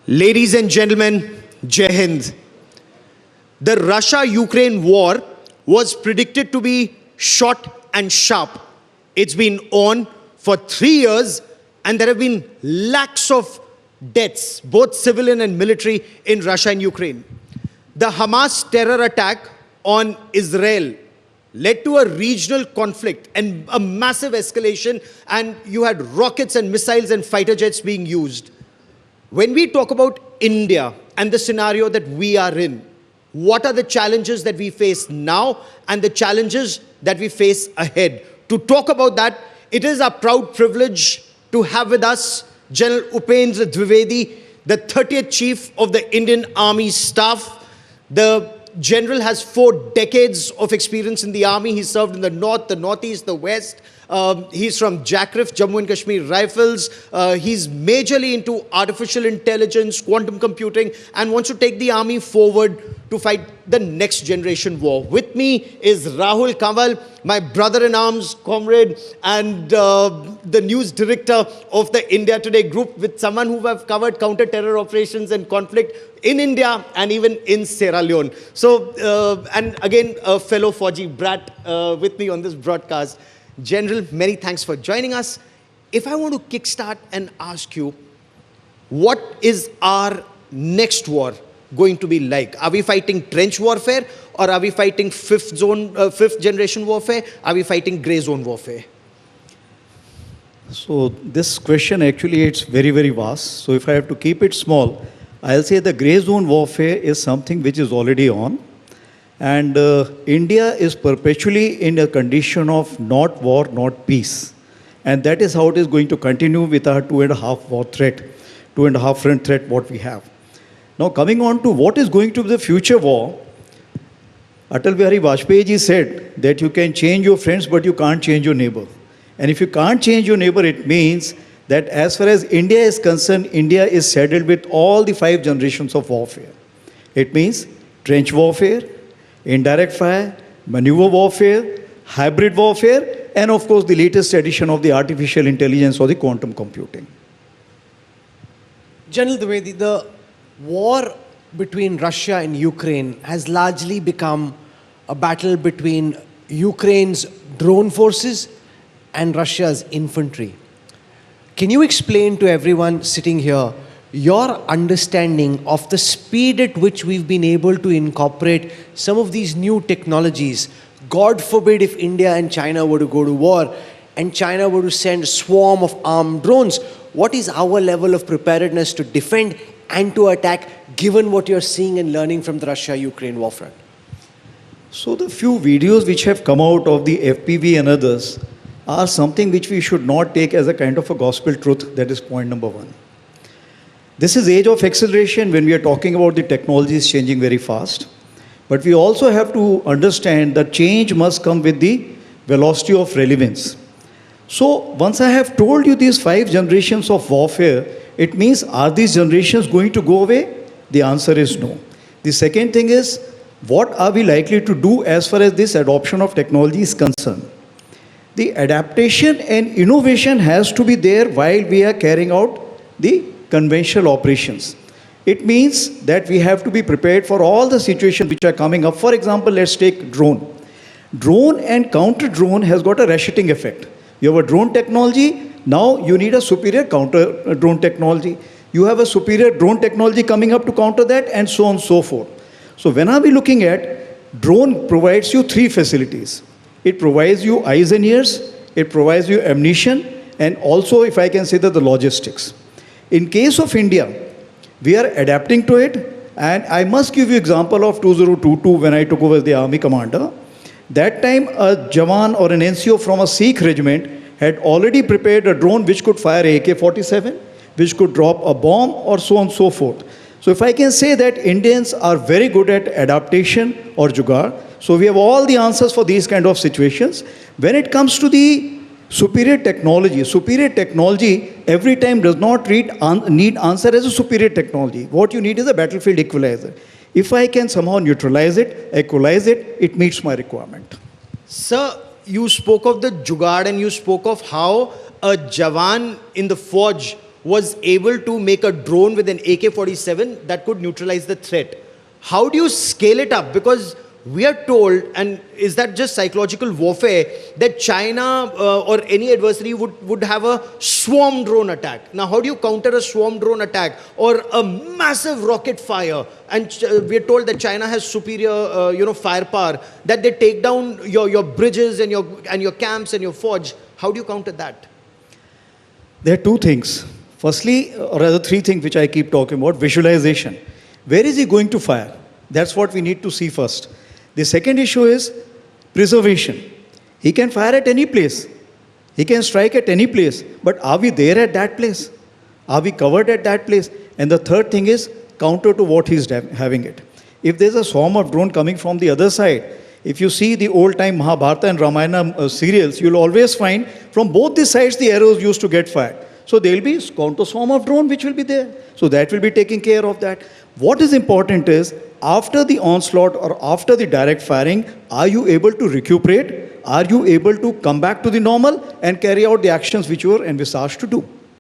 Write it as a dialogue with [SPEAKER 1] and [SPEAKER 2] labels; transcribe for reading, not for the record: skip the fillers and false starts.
[SPEAKER 1] Ladies and gentlemen, Jai Hind. The Russia-Ukraine war was predicted to be short and sharp. It's been on for 3 years and there have been lakhs of deaths, both civilian and military, in Russia and Ukraine. The Hamas terror attack on Israel led to a regional conflict and a massive escalation, and you had rockets and missiles and fighter jets being used. When we talk about India and the scenario that we are in, what are the challenges that we face now and the challenges that we face ahead? To talk about that, it is our proud privilege to have with us General Upendra Dwivedi, the 30th Chief of the Indian Army Staff. The General has 4 decades of experience in the army. He served in the north, the northeast, the west. He's from JACRIF, Jammu and Kashmir Rifles. He's majorly into artificial intelligence, quantum computing, and wants to take the army forward to fight the next generation war. With me is Rahul, Kanwal, my brother-in-arms, comrade, and the news director of the India Today group, with someone who have covered counter-terror operations and conflict in India and even in Sierra Leone. So, and again, a fellow Fauji brat with me on this broadcast. General, many thanks for joining us. If I want to kickstart and ask you, what is our next war going to be like? Are we fighting trench warfare, or are we fighting fifth generation warfare? Are we fighting grey zone warfare?
[SPEAKER 2] So this question actually, it's very, very vast. So if I have to keep it small, I'll say the grey zone warfare is something which is already on. And India is perpetually in a condition of not war, not peace. And that is how it is going to continue with our 2.5 war threat, 2.5 front threat what we have. Now coming on to what is going to be the future war, Atal Bihari Vajpayee ji said that you can change your friends but you can't change your neighbor. And if you can't change your neighbor, it means that as far as India is concerned, India is saddled with all the 5 generations of warfare. It means trench warfare, indirect fire, maneuver warfare, hybrid warfare, and of course the latest edition of the artificial intelligence or the quantum computing.
[SPEAKER 3] General Dwivedi, the war between Russia and Ukraine has largely become a battle between Ukraine's drone forces and Russia's infantry. Can you explain to everyone sitting here your understanding of the speed at which we've been able to incorporate some of these new technologies? God forbid if India and China were to go to war and China were to send a swarm of armed drones, what is our level of preparedness to defend and to attack, given what you're seeing and learning from the Russia-Ukraine war front?
[SPEAKER 2] So the few videos which have come out of the FPV and others are something which we should not take as a kind of a gospel truth. That is point number 1. This is age of acceleration when we are talking about the technology is changing very fast. But we also have to understand that change must come with the velocity of relevance. So once I have told you these 5 generations of warfare, it means, are these generations going to go away? The answer is no. The second thing is, what are we likely to do as far as this adoption of technology is concerned? The adaptation and innovation has to be there while we are carrying out the conventional operations. It means that we have to be prepared for all the situations which are coming up. For example, let's take drone. Drone and counter drone has got a ratcheting effect. You have a drone technology, now you need a superior counter drone technology. You have a superior drone technology coming up to counter that, and so on and so forth. So when are we looking at, drone provides you 3 facilities. It provides you eyes and ears, it provides you ammunition, and also, if I can say that, the logistics. In case of India, we are adapting to it, and I must give you example of 2022 when I took over the army commander. That time a Jawan or an NCO from a Sikh regiment had already prepared a drone which could fire AK-47, which could drop a bomb, or so on and so forth. So if I can say that Indians are very good at adaptation or jugaad, so we have all the answers for these kind of situations. When it comes to the superior technology every time does not need answer as a superior technology. What you need is a battlefield equalizer. If I can somehow neutralize it, equalize it, it meets my requirement.
[SPEAKER 1] Sir, you spoke of the jugaad and you spoke of how a Jawan in the forge was able to make a drone with an AK-47 that could neutralize the threat. How do you scale it up? Because we are told, and is that just psychological warfare, that China or any adversary would have a swarm drone attack. Now, how do you counter a swarm drone attack or a massive rocket fire? And we are told that China has superior, firepower, that they take down your bridges and your camps and your forge. How do you counter that?
[SPEAKER 2] There are two things. Firstly, or rather three things which I keep talking about. Visualization. Where is he going to fire? That's what we need to see first. The second issue is preservation. He can fire at any place. He can strike at any place. But are we there at that place? Are we covered at that place? And the third thing is counter to what he's having it. If there's a swarm of drone coming from the other side, if you see the old-time Mahabharata and Ramayana serials, you'll always find from both the sides the arrows used to get fired. So there will be counter swarm of drone which will be there. So that will be taking care of that. What is important is, after the onslaught or after the direct firing, are you able to recuperate? Are you able to come back to the normal and carry out the actions which you were envisaged to do?